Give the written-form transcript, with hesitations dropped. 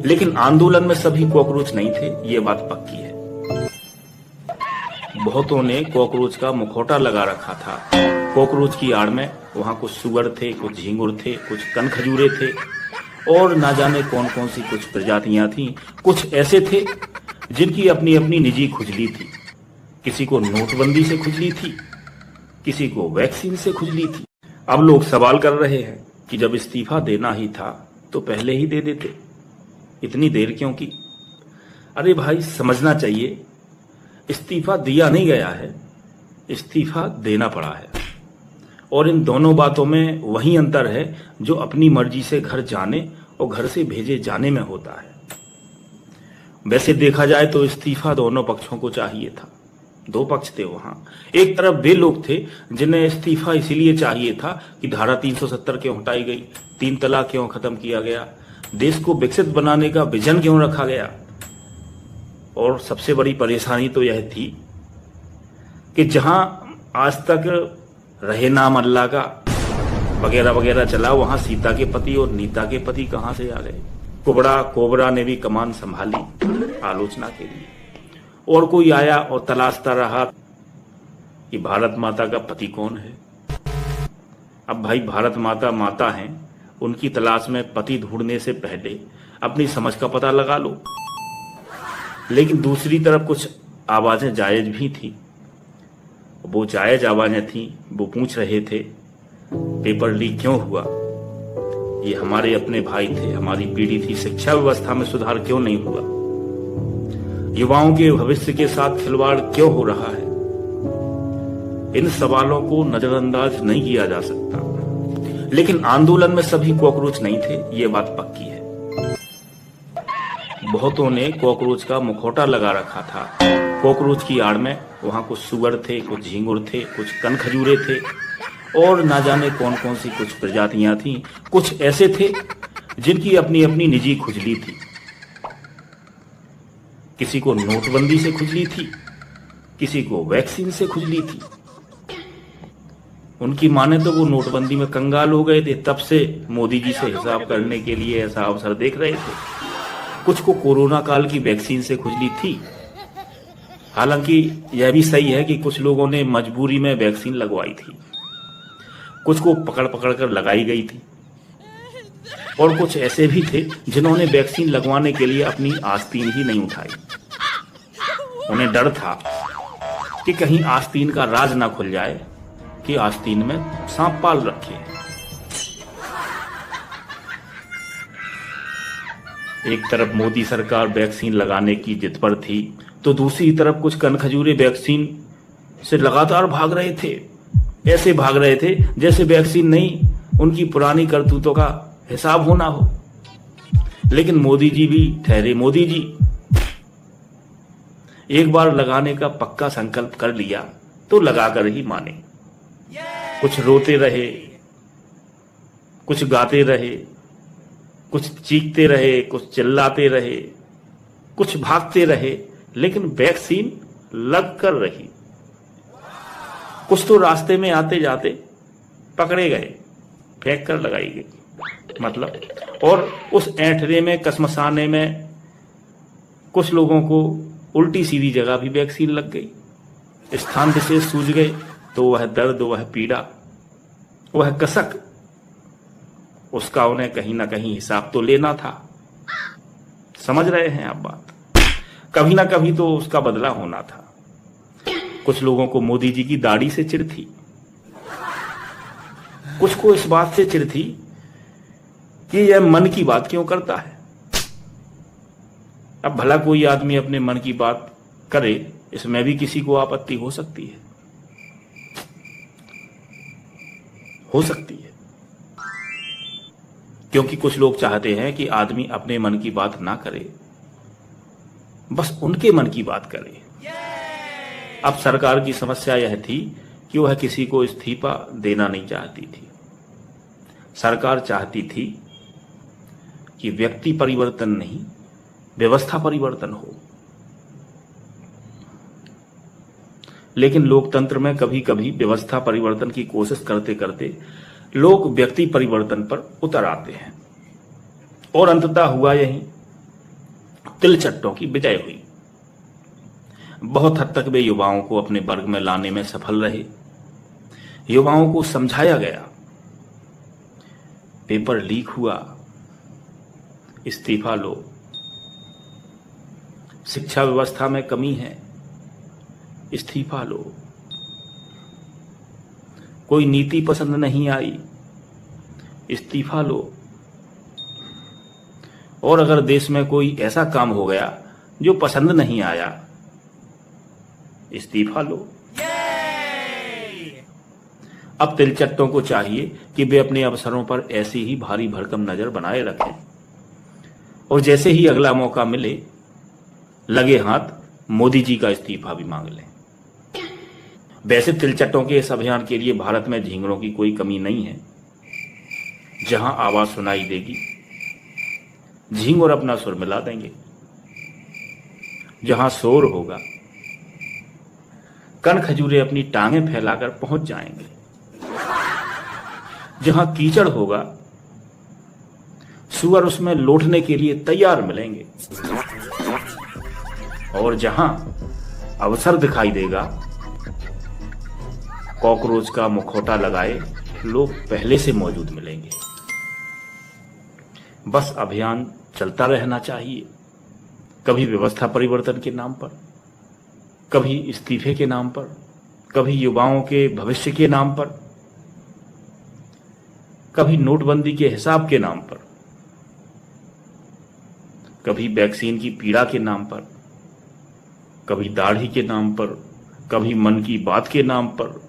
लेकिन आंदोलन में सभी कॉकरोच नहीं थे, ये बात पक्की है। बहुतों ने कॉकरोच का मुखौटा लगा रखा था। कॉकरोच की आड़ में वहां कुछ सुअर थे, कुछ झींगुर थे, कुछ कनखजूरे थे और ना जाने कौन कौन सी कुछ प्रजातियां थीं। कुछ ऐसे थे जिनकी अपनी अपनी निजी खुजली थी। किसी को नोटबंदी से खुजली थी, किसी को वैक्सीन से खुजली थी। अब लोग सवाल कर रहे हैं कि जब इस्तीफा देना ही था तो पहले ही दे देते, इतनी देर क्यों की? अरे भाई, समझना चाहिए, इस्तीफा दिया नहीं गया है, इस्तीफा देना पड़ा है। और इन दोनों बातों में वही अंतर है जो अपनी मर्जी से घर जाने और घर से भेजे जाने में होता है। वैसे देखा जाए तो इस्तीफा दोनों पक्षों को चाहिए था। दो पक्ष थे वहां। एक तरफ वे लोग थे जिन्हें इस्तीफा इसीलिए चाहिए था कि धारा 370 क्यों हटाई गई, 3 तलाक क्यों खत्म किया गया, देश को विकसित बनाने का विजन क्यों रखा गया। और सबसे बड़ी परेशानी तो यह थी कि जहां आज तक रहे नाम अल्लाह का वगैरह वगैरह चला, वहां सीता के पति और नीता के पति कहां से आ गए। कुबड़ा कोबरा ने भी कमान संभाली आलोचना के लिए, और कोई आया और तलाशता रहा कि भारत माता का पति कौन है। अब भाई, भारत माता माता हैं, उनकी तलाश में पति ढूंढने से पहले अपनी समझ का पता लगा लो। लेकिन दूसरी तरफ कुछ आवाजें जायज भी थी। वो जायज आवाजें थी, वो पूछ रहे थे पेपर लीक क्यों हुआ, ये हमारे अपने भाई थे, हमारी पीढ़ी थी, शिक्षा व्यवस्था में सुधार क्यों नहीं हुआ, युवाओं के भविष्य के साथ खिलवाड़ क्यों हो रहा है। इन सवालों को नजरअंदाज नहीं किया जा सकता। लेकिन आंदोलन में सभी कॉकरोच नहीं थे, ये बात पक्की है। बहुतों ने कॉकरोच का मुखौटा लगा रखा था। कॉकरोच की आड़ में वहां कुछ सुअर थे, कुछ झींगुर थे, कुछ कनखजूरे थे और ना जाने कौन कौन सी कुछ प्रजातियां थीं। कुछ ऐसे थे जिनकी अपनी अपनी निजी खुजली थी। किसी को नोटबंदी से खुजली थी, किसी को वैक्सीन से खुजली थी। उनकी माने तो वो नोटबंदी में कंगाल हो गए थे, तब से मोदी जी से हिसाब करने के लिए ऐसा अवसर देख रहे थे। कुछ को कोरोना काल की वैक्सीन से खुजली थी। हालांकि यह भी सही है कि कुछ लोगों ने मजबूरी में वैक्सीन लगवाई थी, कुछ को पकड़ पकड़ कर लगाई गई थी, और कुछ ऐसे भी थे जिन्होंने वैक्सीन लगवाने के लिए अपनी आस्तीन ही नहीं उठाई। उन्हें डर था कि कहीं आस्तीन का राज ना खुल जाए कि आस्तीन में सांप पाल रखे। एक तरफ मोदी सरकार वैक्सीन लगाने की जिद पर थी, तो दूसरी तरफ कुछ कनखजूरे वैक्सीन से लगातार भाग रहे थे। ऐसे भाग रहे थे जैसे वैक्सीन नहीं, उनकी पुरानी करतूतों का हिसाब होना हो। लेकिन मोदी जी भी ठहरे मोदी जी। एक बार लगाने का पक्का संकल्प कर लिया तो लगाकर ही माने। कुछ रोते रहे, कुछ गाते रहे, कुछ चीखते रहे, कुछ चिल्लाते रहे, कुछ भागते रहे, लेकिन वैक्सीन लग कर रही। कुछ तो रास्ते में आते जाते पकड़े गए, फेंक कर लगाई गई मतलब। और उस ऐंठने में, कसमसाने में कुछ लोगों को उल्टी सीधी जगह भी वैक्सीन लग गई। स्थान विशेष सूझ गए तो वह दर्द, वह पीड़ा, वह कसक, उसका उन्हें कहीं ना कहीं हिसाब तो लेना था। समझ रहे हैं आप बात? कभी ना कभी तो उसका बदला होना था। कुछ लोगों को मोदी जी की दाढ़ी से चिढ़ थी, कुछ को इस बात से चिढ़ थी कि यह मन की बात क्यों करता है। अब भला कोई आदमी अपने मन की बात करे, इसमें भी किसी को आपत्ति हो सकती है, हो सकती है। क्योंकि कुछ लोग चाहते हैं कि आदमी अपने मन की बात ना करे, बस उनके मन की बात करे। अब सरकार की समस्या यह थी कि वह किसी को इस्तीफा देना नहीं चाहती थी। सरकार चाहती थी कि व्यक्ति परिवर्तन नहीं, व्यवस्था परिवर्तन हो। लेकिन लोकतंत्र में कभी कभी व्यवस्था परिवर्तन की कोशिश करते करते लोग व्यक्ति परिवर्तन पर उतर आते हैं, और अंततः हुआ यही तिलचट्टों की विजय हुई। बहुत हद तक वे युवाओं को अपने वर्ग में लाने में सफल रहे। युवाओं को समझाया गया, पेपर लीक हुआ, इस्तीफा लो, शिक्षा व्यवस्था में कमी है, इस्तीफा लो, कोई नीति पसंद नहीं आई, इस्तीफा लो, और अगर देश में कोई ऐसा काम हो गया जो पसंद नहीं आया, इस्तीफा लो। अब तिलचट्टों को चाहिए कि वे अपने अवसरों पर ऐसी ही भारी भरकम नजर बनाए रखें और जैसे ही अगला मौका मिले लगे हाथ मोदी जी का इस्तीफा भी मांग लें। वैसे तिलचट्टों के इस अभियान के लिए भारत में झींगरों की कोई कमी नहीं है। जहां आवाज सुनाई देगी झींगुर अपना सुर मिला देंगे। जहां शोर होगा कन खजूरे अपनी टांगें फैलाकर पहुंच जाएंगे। जहां कीचड़ होगा सुअर उसमें लौटने के लिए तैयार मिलेंगे और जहां अवसर दिखाई देगा कॉकरोच का मुखौटा लगाए लोग पहले से मौजूद मिलेंगे। बस अभियान चलता रहना चाहिए, कभी व्यवस्था परिवर्तन के नाम पर, कभी इस्तीफे के नाम पर, कभी युवाओं के भविष्य के नाम पर, कभी नोटबंदी के हिसाब के नाम पर, कभी वैक्सीन की पीड़ा के नाम पर, कभी दाढ़ी के नाम पर, कभी मन की बात के नाम पर,